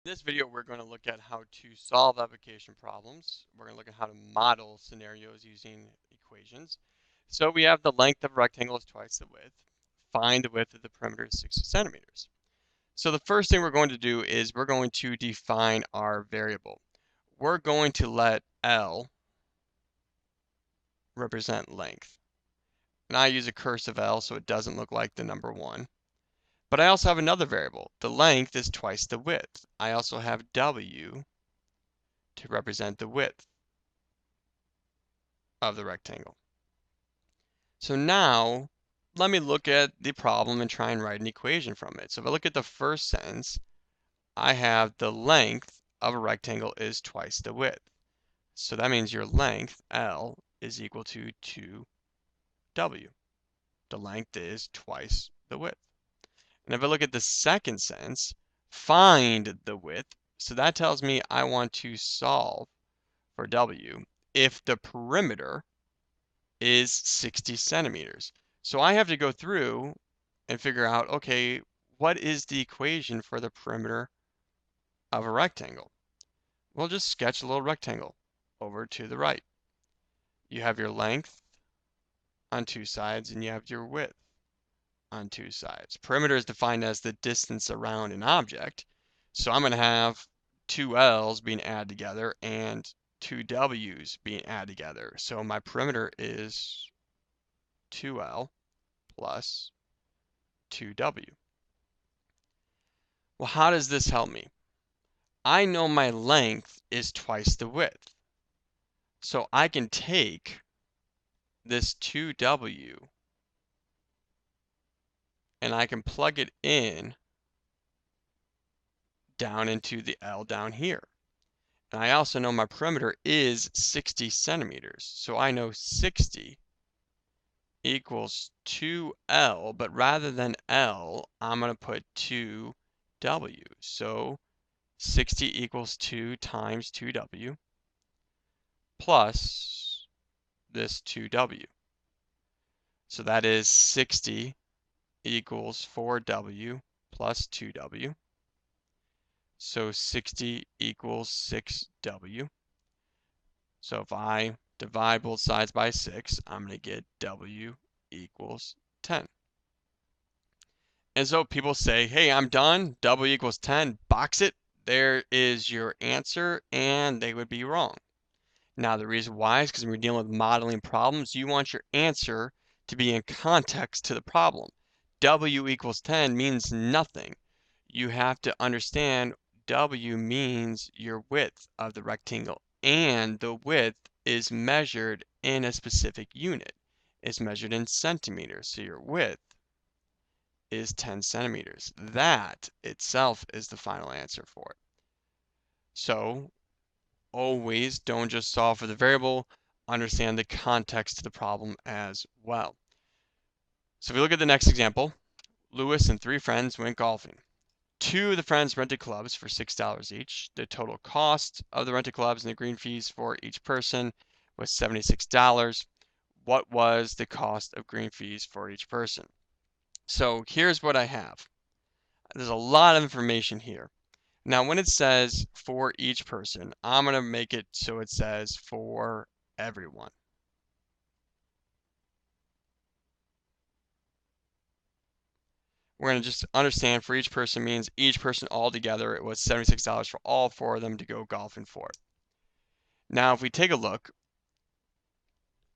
In this video, we're going to look at how to solve application problems. We're going to look at how to model scenarios using equations. So we have the length of a rectangle is twice the width. Find the width of the perimeter is 60 centimeters. So the first thing we're going to do is we're going to define our variable. We're going to let L represent length. And I use a cursive L so it doesn't look like the number 1. But I also have another variable. The length is twice the width. I also have W to represent the width of the rectangle. So now let me look at the problem and try and write an equation from it. So if I look at the first sentence, I have the length of a rectangle is twice the width. So that means your length, L, is equal to 2W. The length is twice the width. And if I look at the second sentence, find the width. So that tells me I want to solve for W if the perimeter is 60 centimeters. So I have to go through and figure out, okay, what is the equation for the perimeter of a rectangle? Well, just sketch a little rectangle over to the right. You have your length on two sides and you have your width on two sides. Perimeter is defined as the distance around an object. So I'm going to have two L's being added together and two W's being added together. So my perimeter is 2L plus 2W. Well, how does this help me? I know my length is twice the width. So I can take this 2W and I can plug it in down into the L down here. And I also know my perimeter is 60 centimeters. So I know 60 equals 2L, but rather than L, I'm going to put 2W. So 60 equals 2 times 2W plus this 2W. So that is 60 equals 4W plus 2W. So 60 equals 6W. So if I divide both sides by 6, I'm going to get W equals 10. And so people say, hey, I'm done. W equals 10. Box it. There is your answer. And they would be wrong. Now, the reason why is because when you're dealing with modeling problems, you want your answer to be in context to the problem. W equals 10 means nothing. You have to understand W means your width of the rectangle, and the width is measured in a specific unit. It's measured in centimeters, so your width is 10 centimeters. That itself is the final answer for it. So always don't just solve for the variable, understand the context of the problem as well. So if we look at the next example, Lewis and 3 friends went golfing. 2 of the friends rented clubs for $6 each. The total cost of the rented clubs and the green fees for each person was $76. What was the cost of green fees for each person? So here's what I have. There's a lot of information here. Now, when it says for each person, I'm going to make it so it says for everyone. We're going to just understand for each person means each person all together, it was $76 for all 4 of them to go golfing for. Now, if we take a look,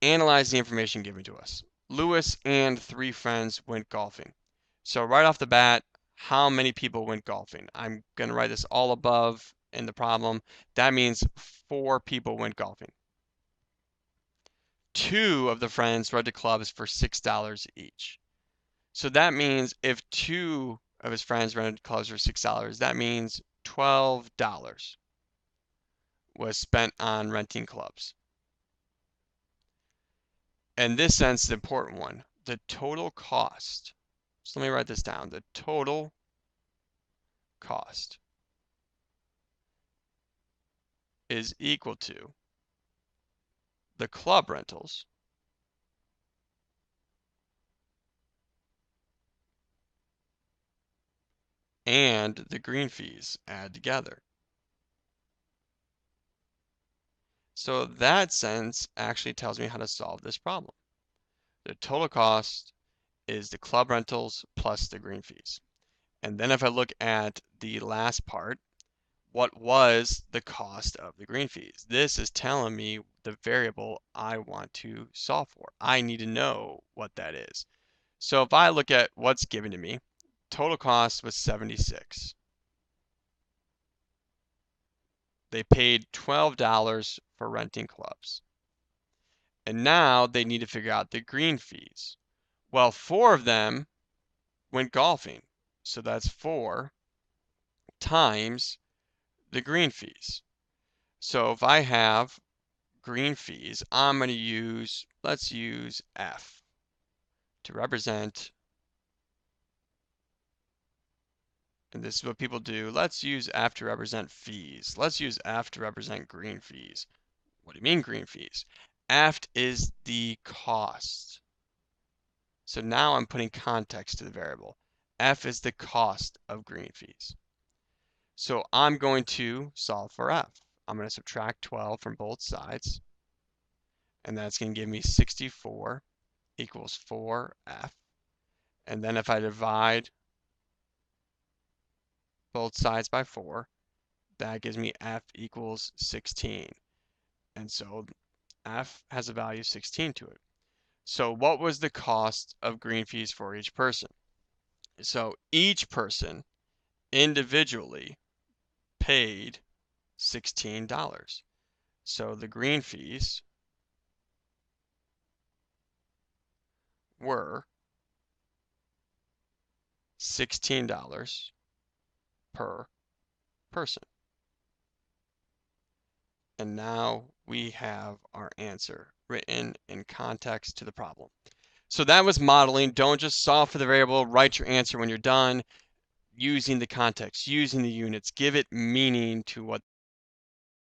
analyze the information given to us. Lewis and 3 friends went golfing. So right off the bat, how many people went golfing? I'm going to write this all above in the problem. That means 4 people went golfing. 2 of the friends rented clubs for $6 each. So that means if 2 of his friends rented clubs for $6, that means $12 was spent on renting clubs. And this sense is the important one. The total cost. So let me write this down. The total cost is equal to the club rentals and the green fees add together. So that sentence actually tells me how to solve this problem. The total cost is the club rentals plus the green fees. And then if I look at the last part, what was the cost of the green fees? This is telling me the variable I want to solve for. I need to know what that is. So if I look at what's given to me, total cost was 76. They paid $12 for renting clubs. And now they need to figure out the green fees. Well, 4 of them went golfing. So that's 4 times the green fees. So if I have green fees, I'm going to use, let's use F to represent, and this is what people do. Let's use F to represent fees. Let's use F to represent green fees. What do you mean green fees? F is the cost. So now I'm putting context to the variable. F is the cost of green fees. So I'm going to solve for F. I'm going to subtract 12 from both sides. And that's going to give me 64 equals 4F. And then if I divide both sides by 4, that gives me F equals 16. And so F has a value of 16 to it. So what was the cost of green fees for each person? So each person individually paid $16. So the green fees were $16 per person. And now we have our answer written in context to the problem. So that was modeling. Don't just solve for the variable, write your answer when you're done, using the context, using the units, give it meaning to what